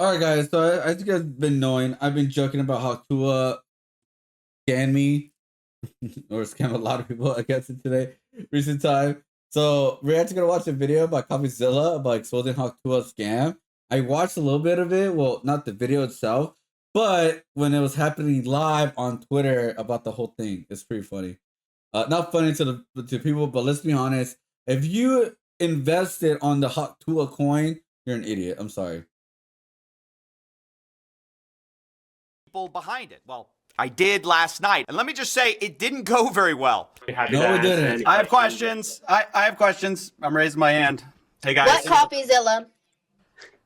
All right, guys. So as you guys been knowing, I've been joking about how Tua scammed me or scam a lot of people, I guess, in today recent time. So we're actually gonna watch a video by voidzilla about exposing how Tua scam. I watched a little bit of it. Well, not the video itself, but when it was happening live on Twitter about the whole thing, it's pretty funny. Not funny to people, but let's be honest. If you invested on the hot Tua coin, you're an idiot. I'm sorry. People behind it. Well, I did last night. And let me just say, it didn't go very well. No, it didn't. I have questions. I have questions. I'm raising my hand. Hey, guys. What coffeezilla?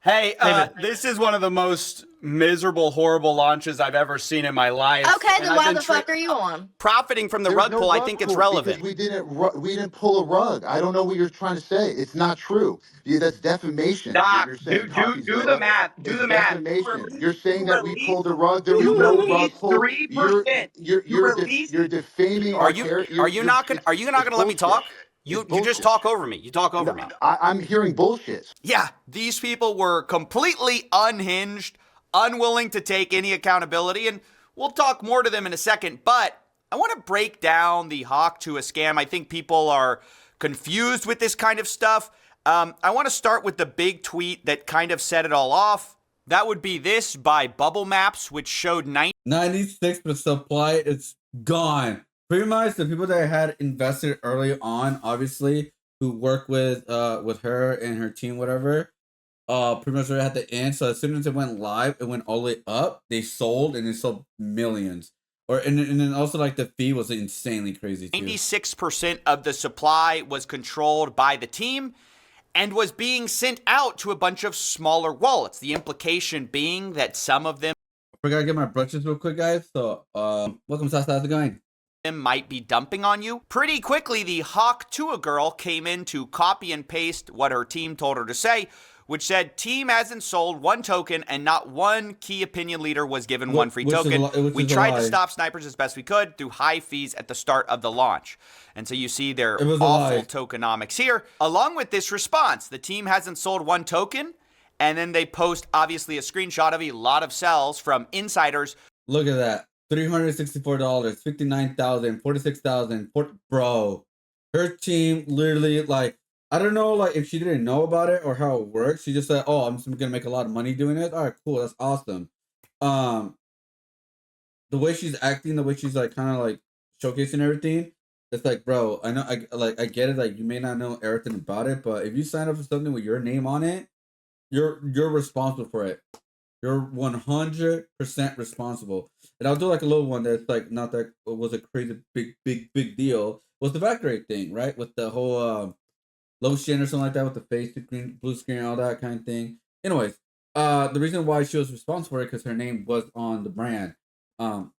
Hey, this is one of the most miserable, horrible launches I've ever seen in my life. Okay, then why the fuck are you on? Profiting from the rug pull, I think it's relevant. We didn't pull a rug. I don't know what you're trying to say. It's not true. That's defamation. Stop. You're saying Do the math. Do the math. Defamation. You're saying that we pulled a rug. There was no rug pull. 3%. You're defaming our character. Are you not gonna let me talk? You just talk over me. You talk over me. I'm hearing bullshit. Yeah, these people were completely unhinged, unwilling to take any accountability, and we'll talk more to them in a second, but I want to break down the Hawk to a scam. I think people are confused with this kind of stuff. I want to start with the big tweet that kind of set it all off. That would be this by Bubble Maps, which showed 96% supply. It's gone. Pretty much the people that had invested early on, obviously, who work with her and her team, whatever, pretty much right at the end. So as soon as it went live, it went all the way up. They sold and they sold millions. And then also like the fee was insanely crazy too. 96% of the supply was controlled by the team and was being sent out to a bunch of smaller wallets. The implication being that some of them I forgot to get my brushes real quick, guys. So welcome, Sasa. How's it going? Might be dumping on you. Pretty quickly, the Hawk Tua girl came in to copy and paste what her team told her to say, which said, team hasn't sold one token and not one key opinion leader was given one free token. We tried to stop snipers as best we could through high fees at the start of the launch. And so you see their awful tokenomics here. Along with this response, the team hasn't sold one token, and then they post, obviously, a screenshot of a lot of sells from insiders. Look at that. $364, 59,000, 46,000. Bro, her team literally, like, I don't know, like, if she didn't know about it or how it works. She just said, oh, I'm just gonna make a lot of money doing it. All right, cool, that's awesome. The way she's acting, the way she's like kind of like showcasing everything, it's like, bro, I know, I get it, like, you may not know everything about it, but if you sign up for something with your name on it, you're responsible for it. You're 100% responsible. And I'll do like a little one that's like not that was a crazy big deal. Was the back rate thing, right? With the whole lotion or something like that with the face screen, blue screen, all that kind of thing. Anyways, the reason why she was responsible for it because her name was on the brand. So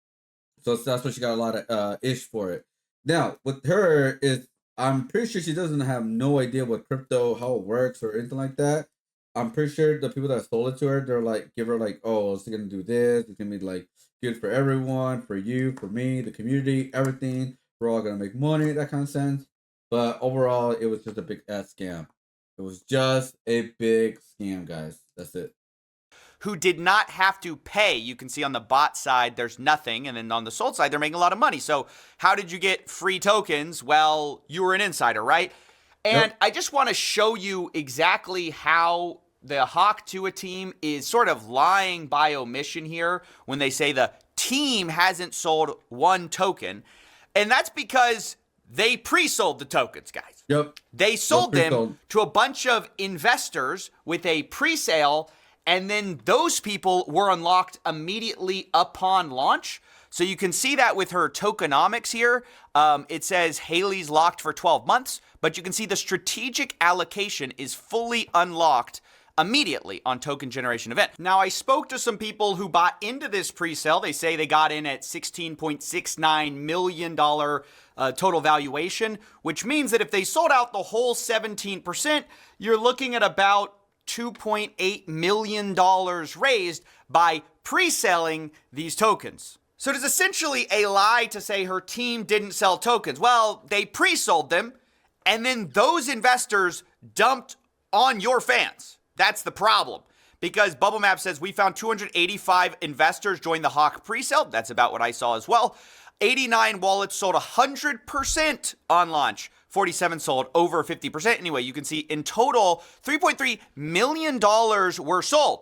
that's why she got a lot of ish for it. Now with her is I'm pretty sure she doesn't have no idea what crypto, how it works or anything like that. I'm pretty sure the people that sold it to her, they're like, give her like, oh, it's gonna do this. It's gonna be like good for everyone, for you, for me, the community, everything. We're all gonna make money, that kind of sense. But overall, it was just a big ass scam. It was just a big scam, guys. That's it. Who did not have to pay. You can see on the bot side, there's nothing. And then on the sold side, they're making a lot of money. So how did you get free tokens? Well, you were an insider, right? And I just want to show you exactly how the Hawk Tua team is sort of lying by omission here when they say the team hasn't sold one token. And that's because they pre-sold the tokens, guys. Yep. They sold them to a bunch of investors with a pre-sale, and then those people were unlocked immediately upon launch. So you can see that with her tokenomics here. It says Haley's locked for 12 months, but you can see the strategic allocation is fully unlocked immediately on token generation event. Now, I spoke to some people who bought into this pre-sale. They say they got in at $16.69 million total valuation, which means that if they sold out the whole 17%, you're looking at about $2.8 million raised by pre-selling these tokens. So it is essentially a lie to say her team didn't sell tokens. Well, they pre-sold them, and then those investors dumped on your fans. That's the problem. because Bubble Map says we found 285 investors join the Hawk pre-sale. That's about what I saw as well. 89 wallets sold 100% on launch. 47 sold over 50%. Anyway, you can see in total, $3.3 million were sold.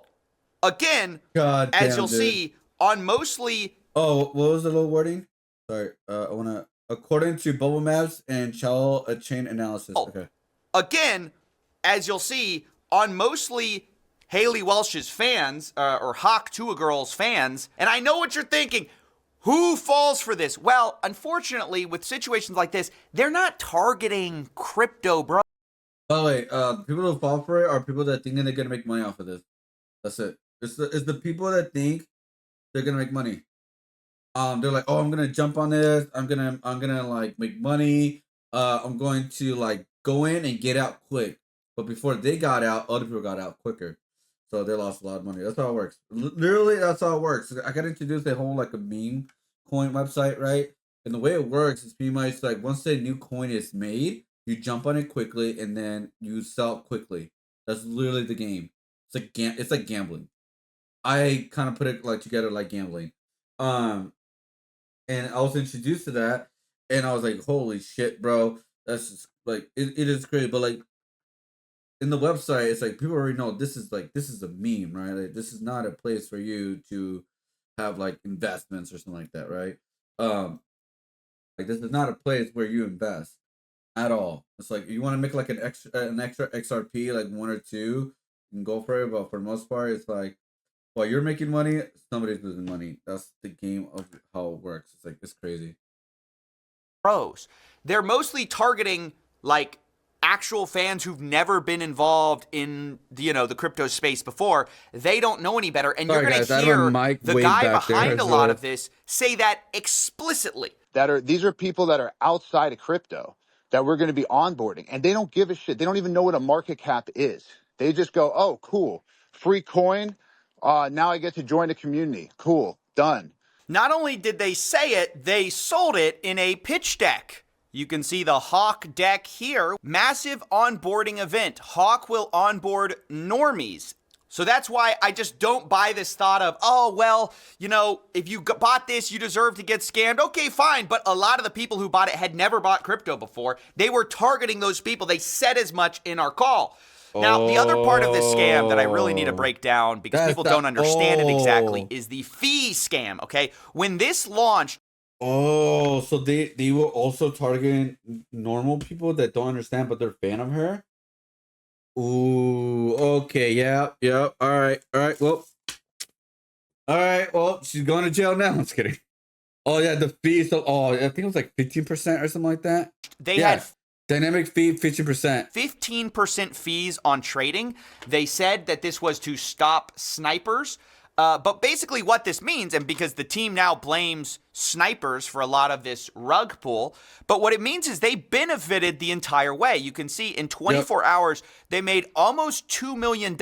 Again, as you'll see, on mostly... Oh, what was the little wording? Sorry, I want to... According to Bubble Maps and Shell Chain Analysis. Okay. Again, as you'll see, on mostly Haley Welch's fans, or Hawk Tuah Girls fans, and I know what you're thinking, who falls for this? Well, unfortunately, with situations like this, they're not targeting crypto, bro. By the way, people who fall for it are people that think that they're going to make money off of this. That's it. It's the people that think they're going to make money. They're like, oh, I'm gonna jump on this. I'm gonna like make money. I'm going to like go in and get out quick. But before they got out, other people got out quicker, so they lost a lot of money. That's how it works. Literally, that's how it works. I got introduced to a whole like a meme coin website, right? And the way it works is pretty much like once a new coin is made, you jump on it quickly and then you sell it quickly. That's literally the game. It's like gambling. I kind of put it like together like gambling. And I was introduced to that, and I was like, "Holy shit, bro! That's just like it is crazy." But like in the website, it's like people already know this is a meme, right? Like, this is not a place for you to have like investments or something like that, right? Like this is not a place where you invest at all. It's like you want to make like an extra XRP, like 1 or 2, you can go for it. But for the most part, it's like while you're making money, somebody's losing money. That's the game of how it works. It's like, it's crazy. Pros. They're mostly targeting like actual fans who've never been involved in the crypto space before. They don't know any better. And you're going to hear the guy behind a lot of this say that explicitly. These are people that are outside of crypto that we're going to be onboarding, and they don't give a shit. They don't even know what a market cap is. They just go, oh, cool, free coin. Now I get to join the community. Cool. Done. Not only did they say it, they sold it in a pitch deck. You can see the Hawk deck here. Massive onboarding event. Hawk will onboard normies. So that's why I just don't buy this thought of, oh, well, if you bought this, you deserve to get scammed. Okay, fine. But a lot of the people who bought it had never bought crypto before. They were targeting those people. They said as much in our call. Now, the other part of this scam that I really need to break down because people don't understand it exactly is the fee scam, okay? When this launched... Oh, so they were also targeting normal people that don't understand, but they're a fan of her? Ooh, okay, yeah, all right, well. All right, well, she's going to jail now. I'm just kidding. Oh, yeah, the fee, I think it was like 15% or something like that. They had... Dynamic fee, 15%. 15% fees on trading. They said that this was to stop snipers. But basically what this means, and because the team now blames snipers for a lot of this rug pull, but what it means is they benefited the entire way. You can see in 24 hours, they made almost $2 million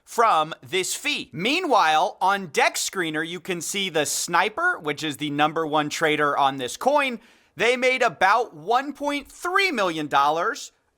from this fee. Meanwhile, on Deck Screener, you can see the sniper, which is the #1 trader on this coin. They made about $1.3 million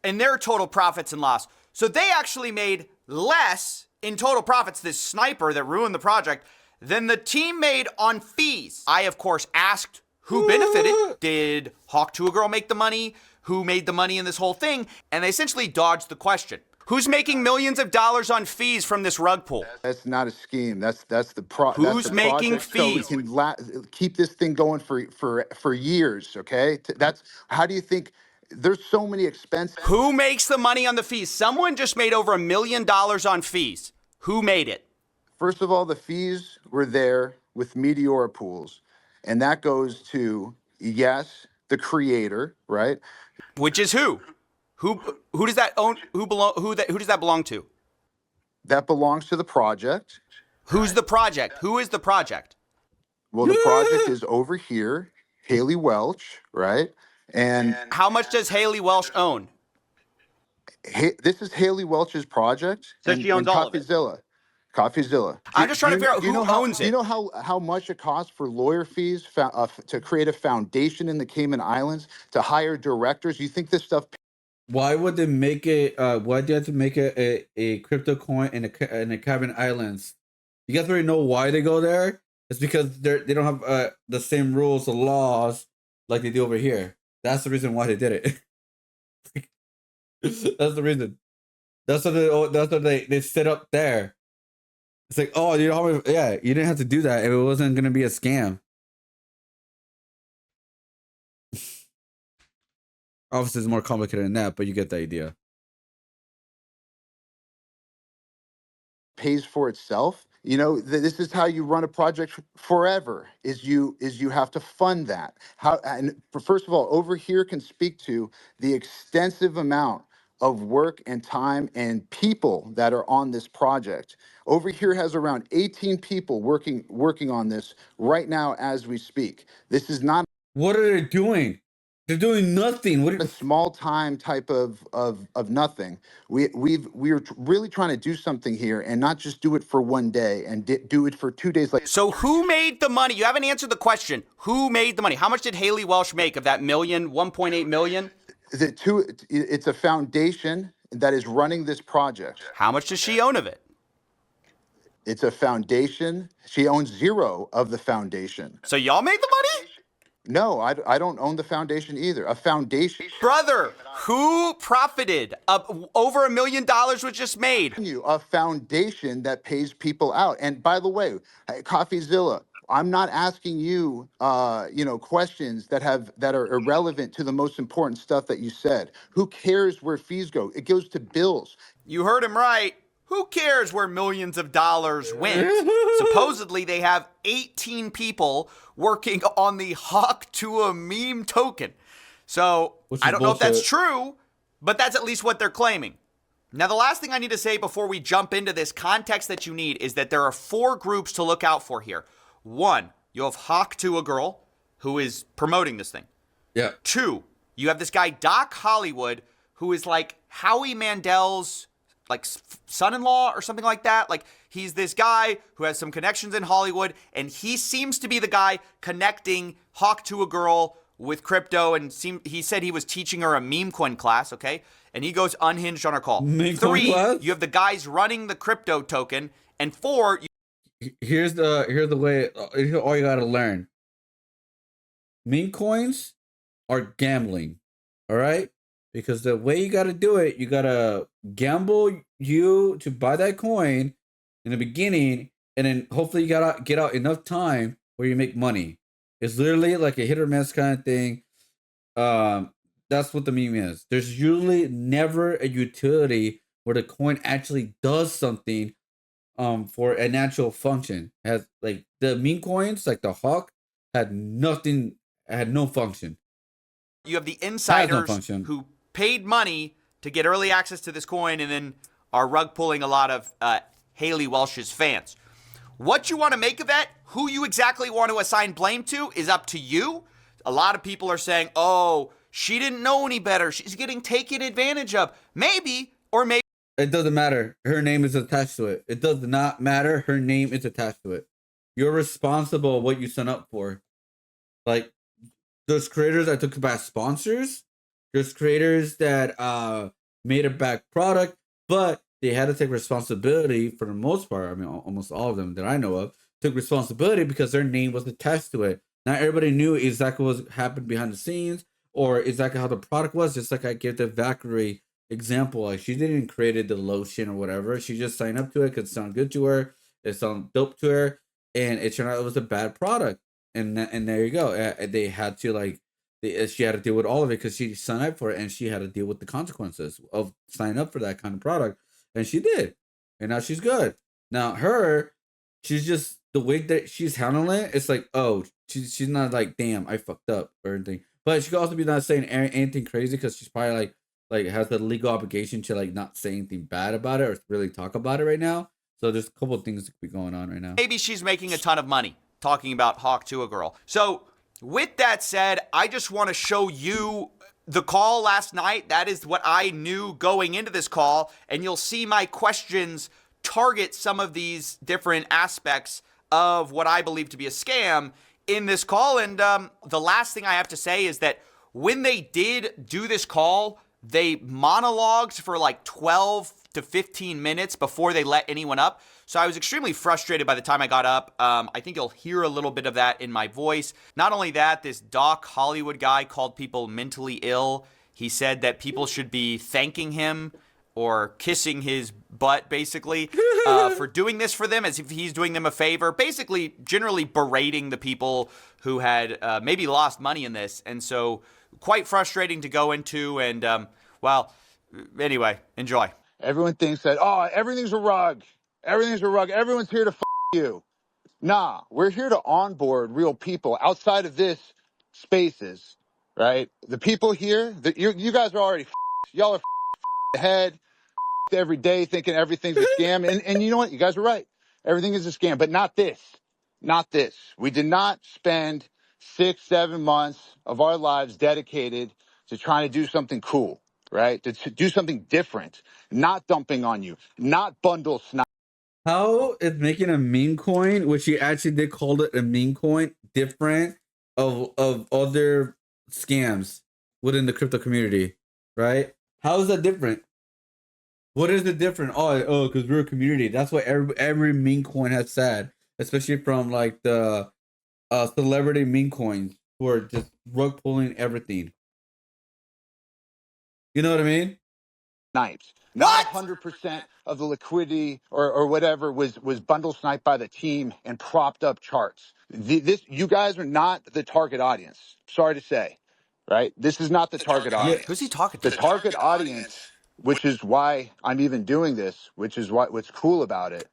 in their total profits and loss. So they actually made less in total profits, this sniper that ruined the project, than the team made on fees. I, of course, asked who benefited. Did Hawk Tuah Girl make the money? Who made the money in this whole thing? And they essentially dodged the question. Who's making millions of dollars on fees from this rug pull? That's not a scheme. That's the Who's making fees? So we can keep this thing going for years. Okay. That's how do you think? There's so many expenses. Who makes the money on the fees? Someone just made over $1 million on fees. Who made it? First of all, the fees were there with Meteora pools, and that goes to the creator, right? Which is who? Who does that own? Who does that belong to? That belongs to the project. Who's the project? Who is the project? Well, the project is over here, Haley Welch, right? And how much does Haley Welch own? This is Haley Welch's project. So she owns all of it. CoffeeZilla. I'm just trying to figure out who owns it. Do you know how much it costs for lawyer fees to create a foundation in the Cayman Islands, to hire directors? You think this stuff why would they make it? Why do you have to make it a crypto coin in a Caribbean islands? You guys already know why they go there. It's because they don't have the same rules or laws like they do over here. That's the reason why they did it. That's the reason. That's what they set up there. It's like, oh, you know, yeah, you didn't have to do that if it wasn't gonna be a scam. Obviously, it's more complicated than that, but you get the idea. Pays for itself. You know, this is how you run a project forever. Is you have to fund that. How and first of all, over here can speak to the extensive amount of work and time and people that are on this project. Over here has around 18 people working on this right now as we speak. This is not What are they doing? They're doing nothing. What? a small time type of nothing. We're really trying to do something here and not just do it for one day and do it for 2 days. Like, So who made the money? You haven't answered the question. Who made the money? How much did Haley Welsh make of that million, 1.8 million? it's a foundation that is running this project. How much does she own of it? It's a foundation. She owns zero of the foundation. So y'all made the money? No, I don't own the foundation either. A foundation. Brother, who profited? Over $1 million was just made. A foundation that pays people out. And by the way, CoffeeZilla, I'm not asking you, questions that are irrelevant to the most important stuff that you said. Who cares where fees go? It goes to bills. You heard him right. Who cares where millions of dollars went? Supposedly, they have 18 people working on the Hawk Tuah meme token. So, I don't know if that's true, but that's at least what they're claiming. Now, the last thing I need to say before we jump into this context that you need is that there are 4 groups to look out for here. 1, you have Hawk Tuah Girl, who is promoting this thing. Yeah. 2, you have this guy, Doc Hollywood, who is like Howie Mandel's like son-in-law or something like that. Like, he's this guy who has some connections in Hollywood, and he seems to be the guy connecting Hawk Tuah Girl with crypto, and he said he was teaching her a meme coin class, okay? And he goes unhinged on our call. 3, you have the guys running the crypto token, and 4, here's the way. Here's all you gotta learn. Meme coins are gambling, all right? Because the way you gotta do it, you gotta gamble you to buy that coin in the beginning, and then hopefully you gotta get out enough time where you make money. It's literally like a hit or miss kind of thing. That's what the meme is. There's usually never a utility where the coin actually does something for an actual function. Has like the meme coins, like the Hawk, had no function. You have the insiders who paid money to get early access to this coin and then are rug pulling a lot of Haley Welsh's fans. What you want to make of that, who you exactly want to assign blame to, is up to you. A lot of people are saying, oh, she didn't know any better. She's getting taken advantage of. Maybe, or maybe. It doesn't matter. Her name is attached to it. It does not matter. Her name is attached to it. You're responsible what you sign up for. Like, those creators that took back sponsors, there's creators that made a back product, but they had to take responsibility for the most part. I mean, almost all of them that I know of took responsibility because their name was attached to it. Not everybody knew exactly what happened behind the scenes or exactly how the product was. Just like I gave the Valkyrie example, like she didn't create the lotion or whatever. She just signed up to it because it sounded good to her. It sounded dope to her, and it turned out it was a bad product. And there you go. They had to she had to deal with all of it because she signed up for it, and she had to deal with the consequences of signing up for that kind of product, and she did. And now she's good. Now she's just the way that she's handling it. It's like, oh, she's not like, damn, I fucked up or anything. But she could also be not saying anything crazy because she's probably like has the legal obligation to like not say anything bad about it or really talk about it right now. So there's a couple of things that could be going on right now. Maybe she's making a ton of money talking about Hawk Tuah Girl. So with that said, I just want to show you the call last night. That is what I knew going into this call. And you'll see my questions target some of these different aspects of what I believe to be a scam in this call. And the last thing I have to say is that when they did do this call, they monologued for like 12 to 15 minutes before they let anyone up. So I was extremely frustrated by the time I got up. I think you'll hear a little bit of that in my voice. Not only that, this Doc Hollywood guy called people mentally ill. He said that people should be thanking him or kissing his butt, basically, for doing this for them, as if he's doing them a favor. Basically, generally berating the people who had maybe lost money in this. And so quite frustrating to go into. And, well, anyway, enjoy. Everyone thinks that, oh, everything's a rug. Everything's a rug. Everyone's here to you. Nah, we're here to onboard real people outside of this spaces, right? The people here, you guys are already y'all are ahead every day thinking everything's a scam. And you know what? You guys are right. Everything is a scam, but not this. Not this. We did not spend 6-7 months of our lives dedicated to trying to do something cool, right? To do something different, not dumping on you, not bundle snap. How is making a meme coin, which you actually did call it a meme coin, different of other scams within the crypto community, right? How is that different? What is it different? Oh, because we're a community. That's what every meme coin has said, especially from like the celebrity meme coins who are just rug pulling everything. You know what I mean? Sniped. Not 100% of the liquidity or whatever was bundle sniped by the team and propped up charts. You guys are not the target audience. Sorry to say, right? This is not the target audience. Who's he talking to? The target audience, which is why I'm even doing this, which is what's cool about it,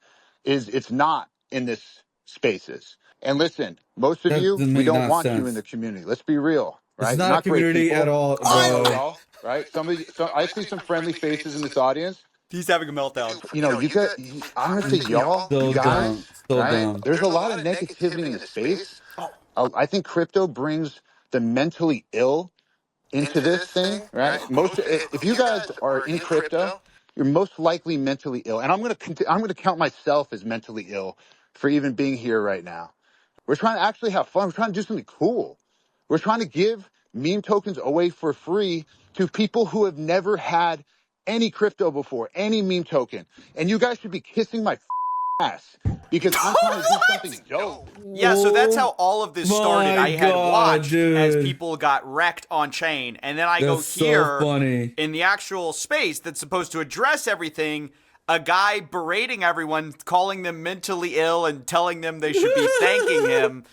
is it's not in this spaces. And listen, most of That you, doesn't we make don't no want you sense. in the community. Let's be real, right? It's You're not a great community people. at all, I know bro. y'all, right? I see some friendly faces in this audience. He's having a meltdown. You know, I'm gonna say y'all, So you guys, dumb. So right? dumb. There's a lot of negativity in the space. I think crypto brings the mentally ill into this thing, right? If you guys are in crypto, you're most likely mentally ill, and I'm gonna count myself as mentally ill for even being here right now. We're trying to actually have fun. We're trying to do something cool. We're trying to give meme tokens away for free to people who have never had any crypto before, any meme token, and you guys should be kissing my ass because I'm trying to do something dope. Yeah, so that's how all of this started. My I had God, watched as dude. people got wrecked on chain, and then I That's go so here funny. in the actual space that's supposed to address everything, a guy berating everyone, calling them mentally ill and telling them they should be thanking him.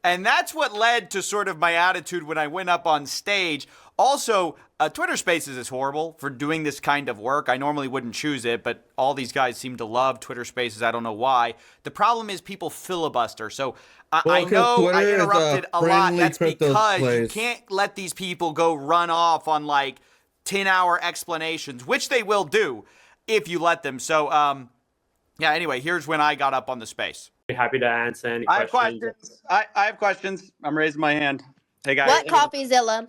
And that's what led to sort of my attitude when I went up on stage. Also, Twitter Spaces is horrible for doing this kind of work. I normally wouldn't choose it, but all these guys seem to love Twitter Spaces. I don't know why. The problem is people filibuster. So I know I interrupted a lot. That's because you can't let these people go run off on like 10-hour explanations, which they will do if you let them. So, yeah, anyway, here's when I got up on the space. Happy to answer any I have questions. questions. I have questions. I'm raising my hand. Hey, guys. What CoffeeZilla?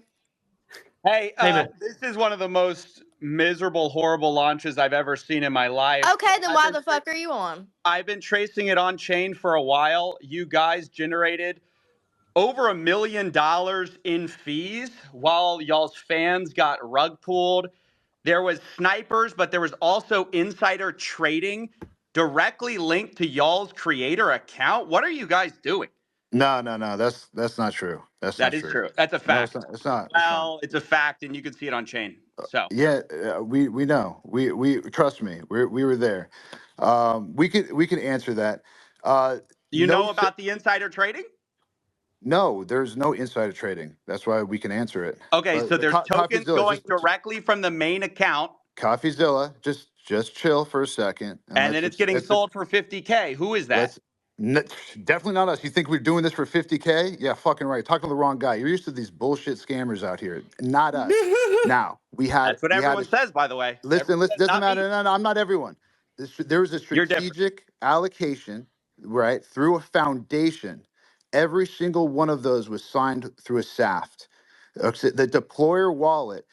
Hey, man. this is one of the most miserable, horrible launches I've ever seen in my life. Okay, then why the fuck are you on? I've been tracing it on chain for a while. You guys generated over $1 million in fees while y'all's fans got rug pulled. There was snipers, but there was also insider trading directly linked to y'all's creator account. What are you guys doing? No, that's not true. That's That not is true. true. That's a fact. No, it's not. Well, it's a fact, and you can see it on chain. So Yeah, we know. We trust me. We were there. We could answer that. you know about the insider trading? No, there's no insider trading. That's why we can answer it. Okay, so there's tokens CoffeeZilla, going directly from the main account, CoffeeZilla, just chill for a second, and then it's getting sold for $50K. Who is that? Definitely not us. You think we're doing this for $50K? Yeah, fucking right. Talking to the wrong guy. You're used to these bullshit scammers out here. Not us. Now we had. That's what everyone says, by the way. Listen. Doesn't matter. No, I'm not everyone. There was a You're different. strategic allocation, right, through a foundation. Every single one of those was signed through a SAFT. The deployer wallet.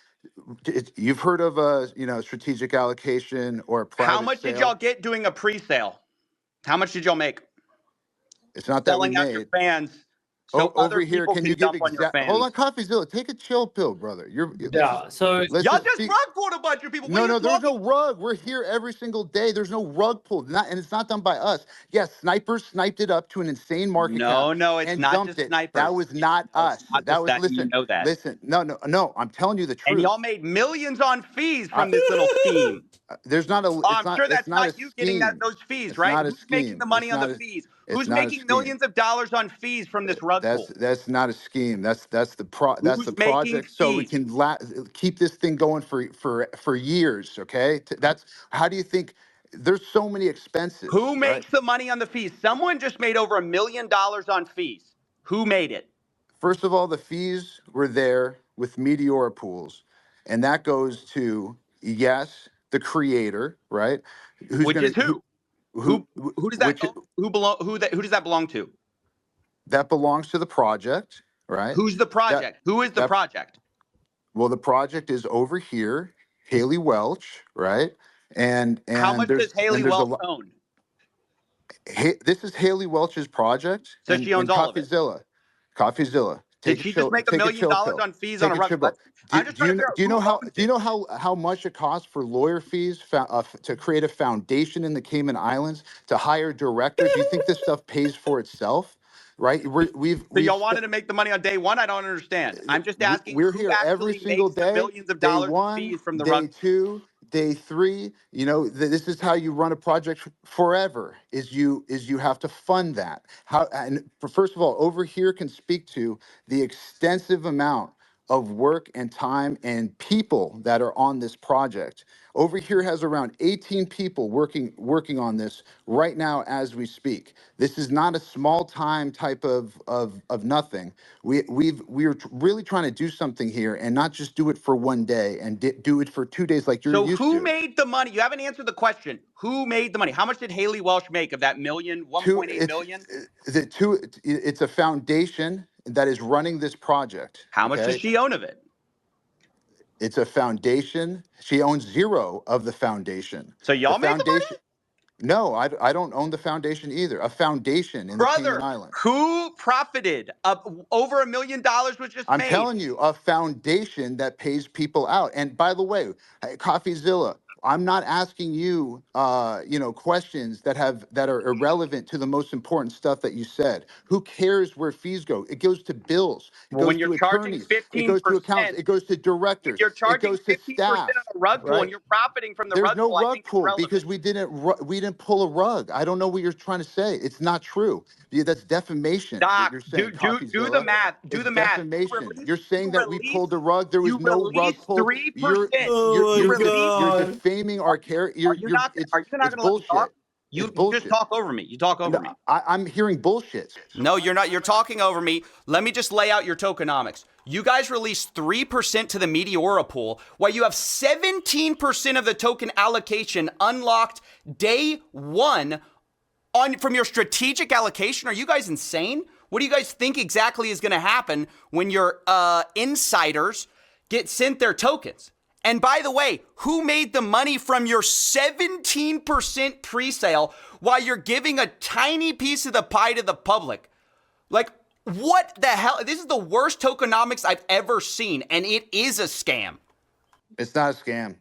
You've heard of a strategic allocation or a private How much sale. did y'all get doing a pre-sale? How much did y'all make? It's not that we Selling out your made. fans so Over other here, people can can you give dump on your exact? Hold fans. on, CoffeeZilla, take a chill pill, brother. Yeah. So Let's Y'all just just speak. rug pulled a bunch of people. What are No, you no, there's talking? no rug. We're here every single day. There's no rug pull, and it's not done by us. Yes, snipers sniped it up to an insane market cap No, it's and not dumped just it. That snipers. was not No, it's us. not That just was that. You know that. listen. No, no, no. I'm telling you the And y'all truth. made millions on fees Uh, from this little scheme. there's not a. Oh, I'm sure It's that's not a not you getting scheme. those fees, It's right? not a Who's making the scheme. money on the fees? It's Who's not a making scheme. millions of dollars on fees from this rug pull? That's not a scheme. That's the Who's making project. So we fees? can keep this thing going for years. Okay. That's how do you think? There's so many expenses, Who right? makes the money on the fees? Someone just made over $1 million on fees. Who made it? First of all, the fees were there with Meteora pools, and that goes to yes, the creator, right? Who's Which gonna is who? who Who does that which who does that belong to? that belongs to the project, right? Who's the That project? Who is the that project? Well, the project is over here, Haley Welch, right? How much does Haley There's a Welch lot. own? This is Haley Welch's project, So she owns and all of it. CoffeeZilla, Did she just make take a chill $1 million pill, on fees on take a a rug? chill pill. I'm just trying to figure out who owns Do you it. know how much it costs for lawyer fees to create a foundation in the Cayman Islands to hire directors? You think this stuff pays for itself, right? So y'all wanted to make the money on day one? I don't understand. I'm just asking we're who here every actually single makes the day. millions of Day dollars in one, fees from the rug day two, day three. This is how you run a project forever. Is you have to fund that. First of all, over here can speak to the extensive amount of work and time and people that are on this project. Over here has around 18 people working on this right now as we speak. This is not a small time type of nothing. We're really trying to do something here and not just do it for one day and do it for 2 days like you're So used who to. made the money? You haven't answered the question. Who made the money? How much did Haley Welch make of that million, Two, 1.8 it's million? the two. It's a foundation that is running this project. How much does Okay, she own of it? it's a foundation. She owns zero of the foundation. So The y'all made the money? foundation. No, I don't own the foundation either. A foundation in the Cayman Brother, Islands. who profited? Over $1 million was just I'm made. telling you, a foundation that pays people out. And by the way, hey, CoffeeZilla, I'm not asking you, questions that are irrelevant to the most important stuff that you said. Who cares where fees go? It goes to bills. It Well, when goes you're to charging attorneys. It goes to accountants. 15%, It goes to when directors. you're It charging goes to 15% staff. on a rug pull and Right? you're profiting from the There's rug no pull, I rug think it's pull because relevant. we didn't pull a rug. I don't know what you're trying to say. It's not true. Yeah, that's defamation. What Doc, you're do saying, do the CoffeeZilla. math. Do It's the math. defamation. You're saying that we pulled a rug. There was You no rug released pull. 3%. Oh my You You're god. defaming our character. are you not It's gonna let me talk? bullshit. It's You just bullshit. talk over me. You talk over No, me. I'm hearing bullshit. No, you're not. You're talking over me. Let me just lay out your tokenomics. You guys released 3% to the Meteora pool, while you have 17% of the token allocation unlocked day one from your strategic allocation. Are you guys insane? What do you guys think exactly is going to happen when your insiders get sent their tokens? And by the way, who made the money from your 17% pre-sale while you're giving a tiny piece of the pie to the public? Like, what the hell? This is the worst tokenomics I've ever seen, and it is a scam. It's not a scam.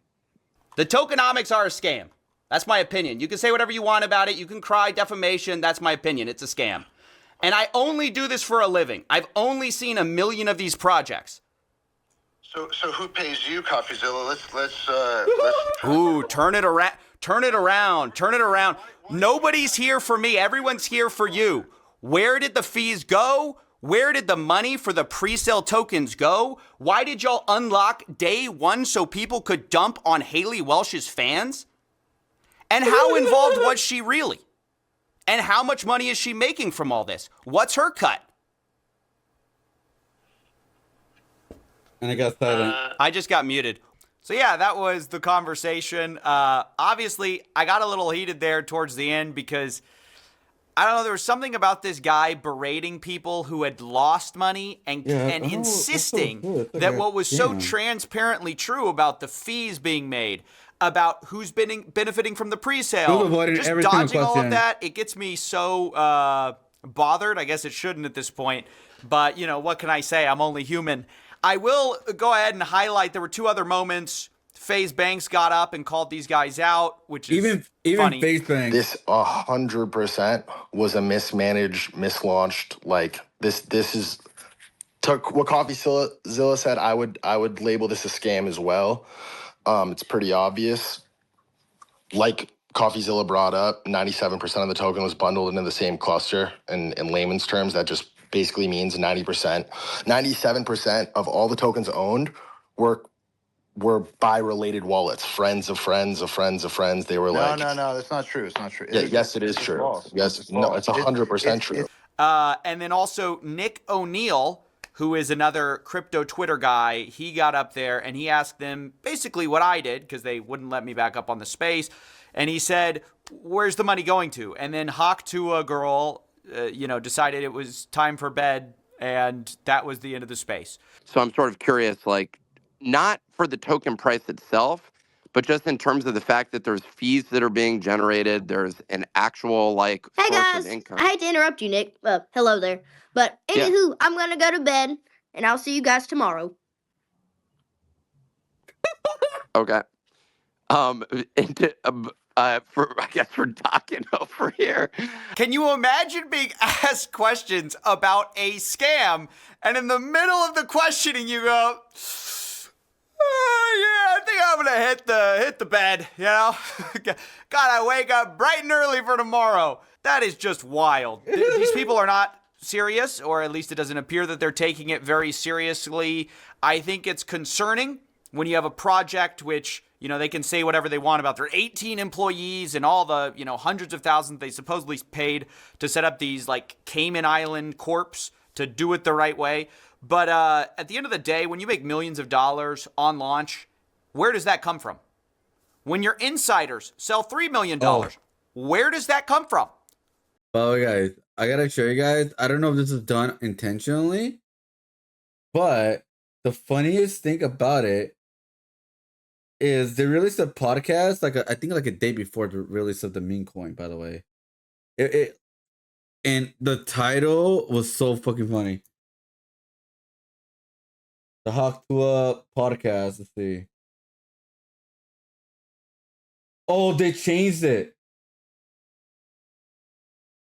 The tokenomics are a scam. That's my opinion. You can say whatever you want about it. You can cry defamation. That's my opinion. It's a scam. And I only do this for a living. I've only seen 1 million of these projects. So who pays you, CoffeeZilla? Let's Ooh, turn it around. Turn it around. Turn it around. Nobody's here for me. Everyone's here for you. Where did the fees go? Where did the money for the pre-sale tokens go? Why did y'all unlock day one so people could dump on Haley Welch's fans? And how involved was she really? And how much money is she making from all this? What's her cut? And I got silent. I just got muted. So yeah, that was the conversation. Obviously, I got a little heated there towards the end because, I don't know, there was something about this guy berating people who had lost money and insisting that what was so transparently true about the fees being made, about who's benefiting from the pre-sale, Who's avoiding just every single dodging all of question. that. It gets me so bothered. I guess it shouldn't at this point. But, you know, what can I say? I'm only human. I will go ahead and highlight there were two other moments. FaZe Banks got up and called these guys out, which is even funny. FaZe Banks. This 100% was a mismanaged, mislaunched. Like this is took what CoffeeZilla said. I would label this a scam as well. It's pretty obvious. Like CoffeeZilla brought up, 97% of the token was bundled into the same cluster. And in layman's terms, that just basically means 90%. 97% of all the tokens owned were by related wallets, friends of friends of friends of friends. They were No, that's not true. It's not true. Yeah, yes, it is true. False. Yes, no, it's 100% true. And then also Nick O'Neill, who is another crypto Twitter guy, he got up there and he asked them basically what I did because they wouldn't let me back up on the space. And he said, where's the money going to? And then Tuah girl, decided it was time for bed. And that was the end of the space. So I'm sort of curious, like, not for the token price itself, but just in terms of the fact that there's fees that are being generated, there's an actual like Hey source guys, of income. I hate to interrupt you, Nick. Hello there. But anywho, I'm gonna go to bed, and I'll see you guys tomorrow. Okay. I guess we're talking over here. Can you imagine being asked questions about a scam, and in the middle of the questioning, you go, "Oh, yeah, I think I'm gonna hit the bed. You know, gotta wake up bright and early for tomorrow." That is just wild. These people are not serious, or at least it doesn't appear that they're taking it very seriously. I think it's concerning when you have a project which, you know, they can say whatever they want about their 18 employees and all the, you know, hundreds of thousands they supposedly paid to set up these like Cayman Island corps to do it the right way. But at the end of the day, when you make millions of dollars on launch, where does that come from? When your insiders sell $3 million, where does that come from? Well, guys, I gotta show you guys. I don't know if this is done intentionally, but the funniest thing about it is they released a podcast I think a day before the release of the meme coin. By the way, and the title was so fucking funny. The Tuah podcast. Let's see. Oh, they changed it.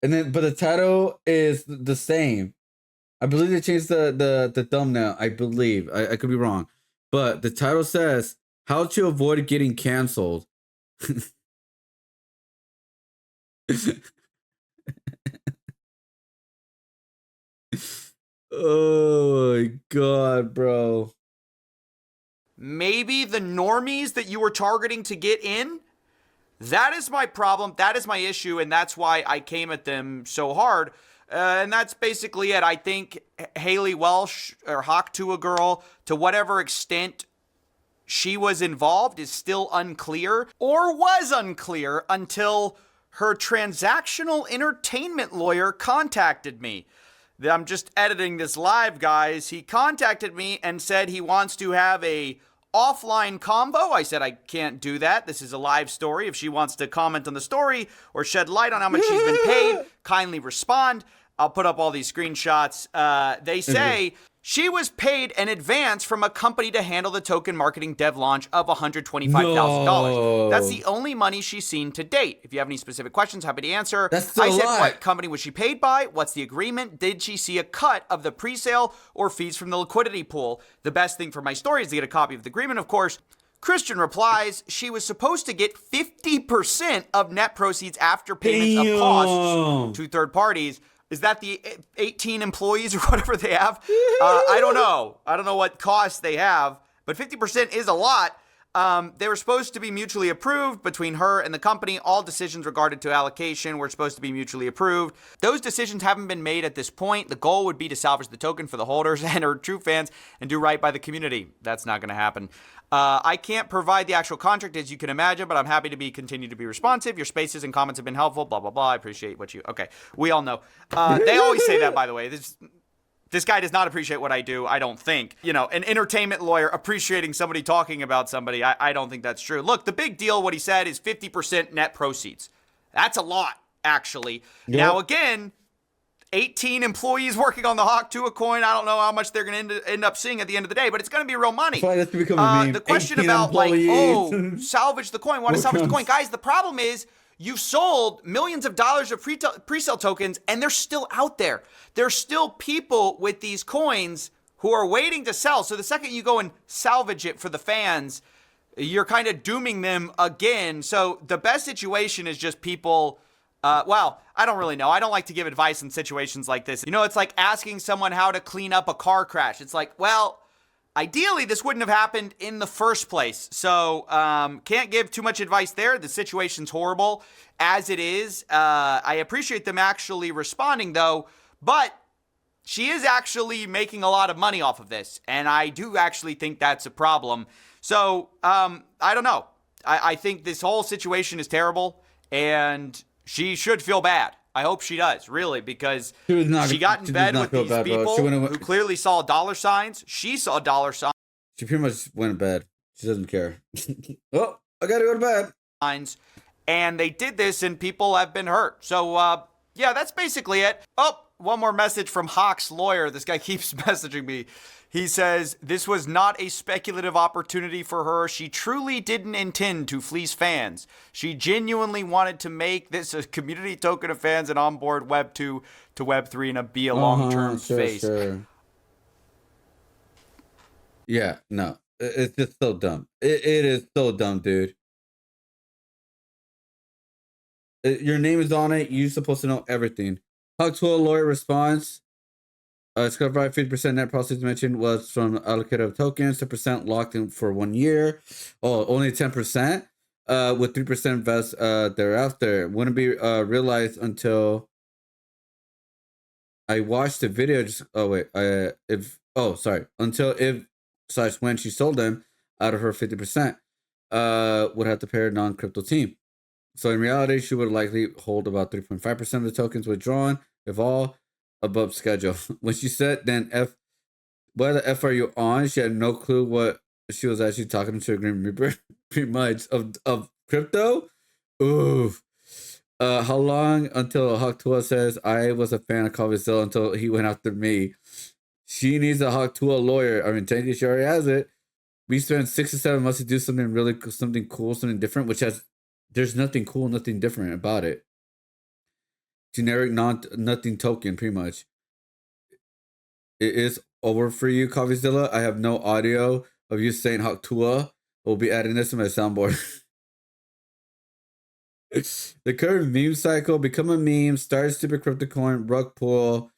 And then, but the title is the same. I believe they changed the thumbnail. I believe. I could be wrong. But the title says, "How to Avoid Getting Canceled." Oh my god, bro. Maybe the normies that you were targeting to get in? That is my problem. That is my issue. And that's why I came at them so hard. And that's basically it. I think Haley Welsh or Tuah girl, to whatever extent she was involved, is still unclear, or was unclear until her transactional entertainment lawyer contacted me. I'm just editing this live, guys. He contacted me and said he wants to have a offline convo. I said I can't do that. This is a live story. If she wants to comment on the story or shed light on how much she's been paid, kindly respond. I'll put up all these screenshots. They say she was paid an advance from a company to handle the token marketing dev launch of $125,000. No. That's the only money she's seen to date. If you have any specific questions, happy to answer. That's still I said, a lot. what company was she paid by? What's the agreement? Did she see a cut of the pre-sale or fees from the liquidity pool? The best thing for my story is to get a copy of the agreement, of course. Christian replies, she was supposed to get 50% of net proceeds after payments of costs to third parties. Is that the 18 employees or whatever they have? I don't know. I don't know what costs they have, but 50% is a lot. They were supposed to be mutually approved between her and the company. All decisions regarding to allocation were supposed to be mutually approved. Those decisions haven't been made at this point. The goal would be to salvage the token for the holders and her true fans and do right by the community. That's not going to happen. I can't provide the actual contract, as you can imagine, but I'm happy to continue to be responsive. Your spaces and comments have been helpful, blah, blah, blah. I appreciate what you... Okay, we all know. They always say that, by the way. This guy does not appreciate what I do, I don't think. You know, an entertainment lawyer appreciating somebody talking about somebody, I don't think that's true. Look, the big deal, what he said, is 50% net proceeds. That's a lot, actually. Yep. Now, again, 18 employees working on the Hawk Tuah coin. I don't know how much they're going to end up seeing at the end of the day, but it's going to be real money. That's become a meme. The question 18 about employees. salvage the coin. Want to salvage the coin. Guys, the problem is you've sold millions of dollars of pre-sale tokens and they're still out there. There's still people with these coins who are waiting to sell. So the second you go and salvage it for the fans, you're kind of dooming them again. So the best situation is just people... well, I don't really know. I don't like to give advice in situations like this. You know, it's like asking someone how to clean up a car crash. It's like, well, ideally, this wouldn't have happened in the first place. So, can't give too much advice there. The situation's horrible as it is. I appreciate them actually responding, though. But she is actually making a lot of money off of this. And I do actually think that's a problem. So, I don't know. I think this whole situation is terrible. And... she should feel bad. I hope she does, really, because she got in bed with these people who clearly saw dollar signs. She saw dollar signs. She pretty much went to bed. She doesn't care. Oh, I gotta go to bed. And they did this, and people have been hurt. So, yeah, that's basically it. Oh, one more message from Hawk's lawyer. This guy keeps messaging me. He says, this was not a speculative opportunity for her. She truly didn't intend to fleece fans. She genuinely wanted to make this a community token of fans and onboard Web 2 to Web 3 and be a long-term face. Sure. Yeah, no. It's just so dumb. It is so dumb, dude. Your name is on it. You're supposed to know everything. Hawk Tuah lawyer response. It's covered 50% net proceeds mentioned was from allocated tokens, 10% locked in for 1 year. Oh, only 10%. With 3% invest thereafter. Wouldn't be realized until I watched the video. Until if when she sold them out of her 50%, would have to pay a non-crypto team. So in reality, she would likely hold about 3.5% of the tokens withdrawn, if all above schedule. When she said, then why the F are you on? She had no clue what she was actually talking to a Grim Reaper, pretty much, of crypto. Oof. How long until Hawk Tuah says, I was a fan of voidzilla until he went after me? She needs a Hawk Tuah lawyer. I mean, technically she already has it. We spent 6 to 7 months to do something really cool, something cool, something different, which there's nothing cool, nothing different about it. Generic nothing token, pretty much. It is over for you, voidzilla. I have no audio of you saying Hawk Tuah. We'll be adding this to my soundboard. The current meme cycle: become a meme, start stupid crypto coin, rug pull,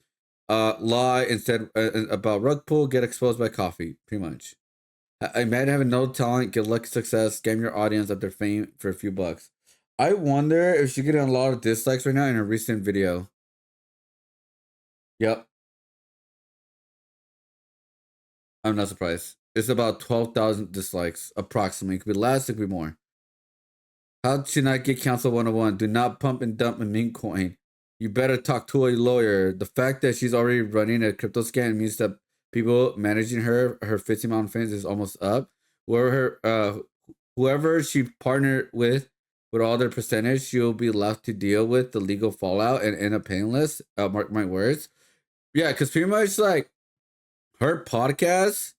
lie instead about rug pull, get exposed by coffee, pretty much. I might have no talent, get lucky success, scam your audience at their fame for a few bucks. I wonder if she's getting a lot of dislikes right now in her recent video. Yep. I'm not surprised. It's about 12,000 dislikes, approximately. It could be less, it could be more. How to not get canceled 101. Do not pump and dump a meme coin. You better talk to a lawyer. The fact that she's already running a crypto scam means that people managing her 50 amount of fans is almost up. Whoever she partnered with all their percentage, she'll be left to deal with the legal fallout and end up painless. Mark my words. Yeah, because pretty much like her podcast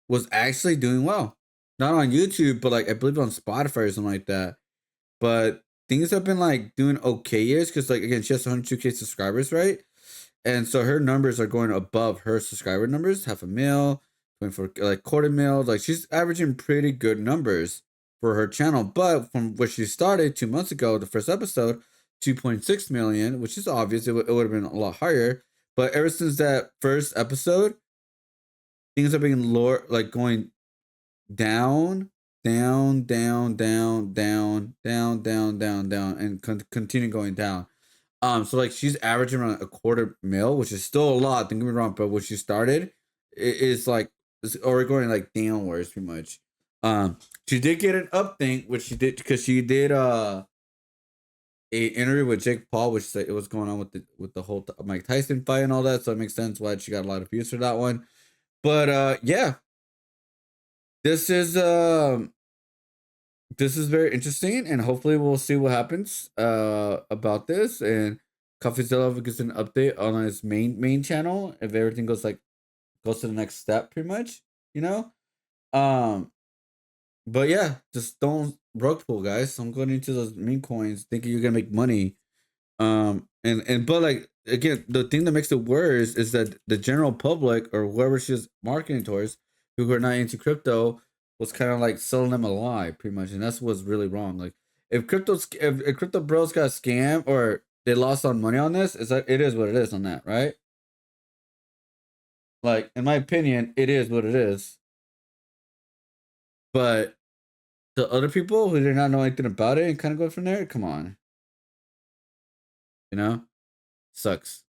was actually doing well. Not on YouTube, but like I believe on Spotify or something like that. But things have been like doing okay-ish because like again, she has 102K subscribers, right? And so her numbers are going above her subscriber numbers, 500,000, 24 like 250,000. Like she's averaging pretty good numbers for her channel. But from where she started 2 months ago, the first episode, 2.6 million, which is obvious. It would have been a lot higher. But ever since that first episode, things have been lower, like going down, and continue going down. So like she's averaging around 250,000, which is still a lot. Don't get me wrong, but when she started, it's like it's already going like downwards pretty much. She did get an up thing, which she did because she did a interview with Jake Paul, which it was going on with the whole Mike Tyson fight and all that. So it makes sense why she got a lot of views for that one. But yeah, this is very interesting, and hopefully we'll see what happens about this. And CoffeeZilla gets an update on his main channel if everything goes to the next step, pretty much, you know. But yeah, just don't rug pull, guys. Don't go into those meme coins thinking you're gonna make money. And but like again, the thing that makes it worse is that the general public or whoever she's marketing towards, who are not into crypto, was kind of like selling them a lie, pretty much, and that's what's really wrong. Like if crypto bros got scammed or they lost on money on this, is that it is what it is on that, right? Like in my opinion, it is what it is. But the other people who did not know anything about it and kind of go from there, come on, you know, sucks.